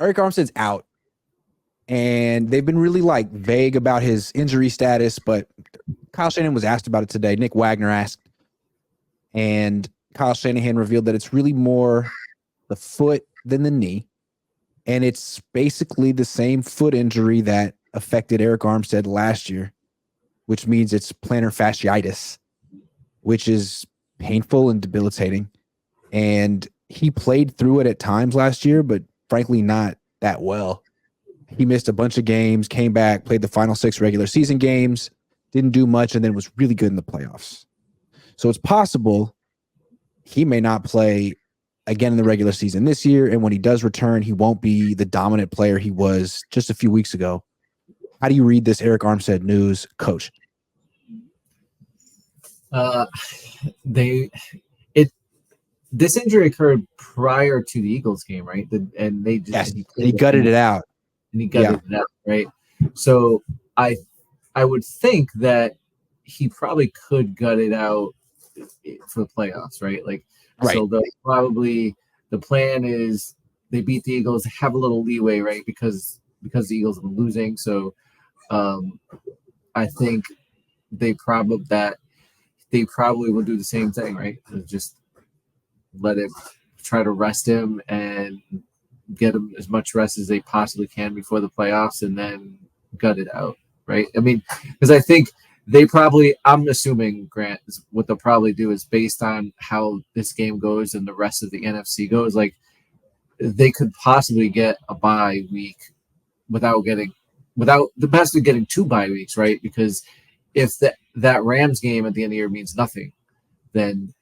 Arik Armstead's out, and they've been really like vague about his injury status. But Kyle Shanahan was asked about it today. Nick Wagner asked, and Kyle Shanahan revealed that it's really more the foot than the knee, and it's basically the same foot injury that affected Arik Armstead last year, which means it's plantar fasciitis, which is painful and debilitating. And he played through it at times last year, but frankly, not that well. He missed a bunch of games, came back, played the final 6 regular season games, didn't do much, and then was really good in the playoffs. So it's possible he may not play again in the regular season this year. And when he does return, he won't be the dominant player he was just a few weeks ago. How do you read this Arik Armstead news, Coach? This injury occurred prior to the Eagles game, right? And he gutted it out. And he gutted it out, right? So I would think that he probably could gut it out for the playoffs, right? Right. So the plan is they beat the Eagles, have a little leeway, right? Because the Eagles have been losing. So I think they probably will do the same thing, right? Just let it try to rest him and get him as much rest as they possibly can before the playoffs, and then gut it out, right? I mean, because I think I'm assuming, Grant, what they'll probably do is based on how this game goes and the rest of the NFC goes, like they could possibly get a bye week without the best of getting 2 bye weeks, right? Because if that Rams game at the end of the year means nothing, then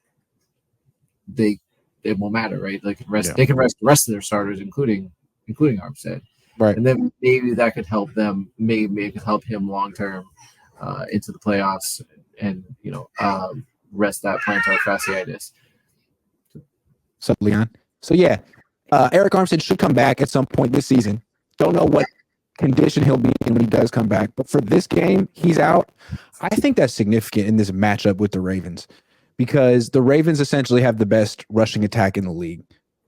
it won't matter, right? They can rest the rest of their starters, including Armstead, right? And then maybe that could help them. Maybe it could help him long term into the playoffs, and rest that plantar fasciitis. So Leon, Arik Armstead should come back at some point this season. Don't know what condition he'll be in when he does come back, but for this game, he's out. I think that's significant in this matchup with the Ravens, because the Ravens essentially have the best rushing attack in the league.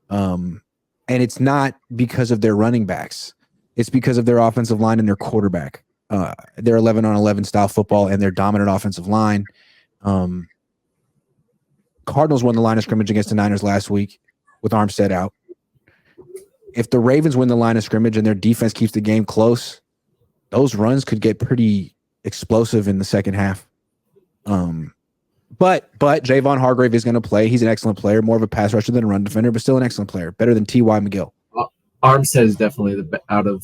And it's not because of their running backs. It's because of their offensive line and their quarterback. Their 11-on-11 style football and their dominant offensive line. Cardinals won the line of scrimmage against the Niners last week with Armstead out. If the Ravens win the line of scrimmage and their defense keeps the game close, those runs could get pretty explosive in the second half. But Javon Hargrave is going to play. He's an excellent player, more of a pass rusher than a run defender, but still an excellent player, better than T.Y. McGill. Armstead is definitely out of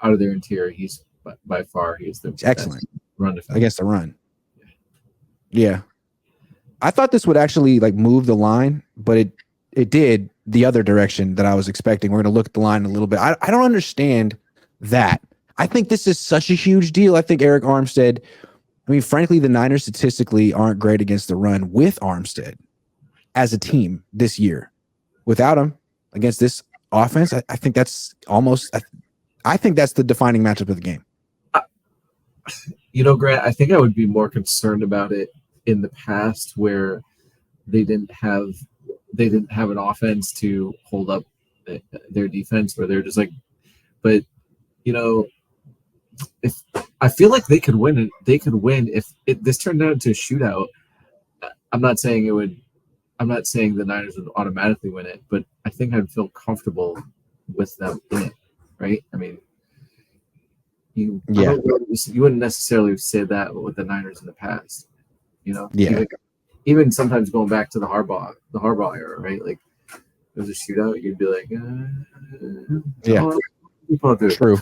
their interior. He's by far he's excellent run defender against the run. Yeah, I thought this would actually move the line, but it did the other direction that I was expecting. We're going to look at the line a little bit. I don't understand that. I think this is such a huge deal. I think Arik Armstead. I mean, frankly, the Niners statistically aren't great against the run with Armstead as a team this year. Without him against this offense, I think that's I think that's the defining matchup of the game. Grant, I think I would be more concerned about it in the past where they didn't have an offense to hold up their defense, where they're just but if I feel like they could win if this turned out into a shootout. I'm not saying the Niners would automatically win it, but I think I'd feel comfortable with them in it, right? I mean, you wouldn't necessarily say that with the Niners in the past, even sometimes going back to the Harbaugh era, right? Like it was a shootout, you'd be like, True.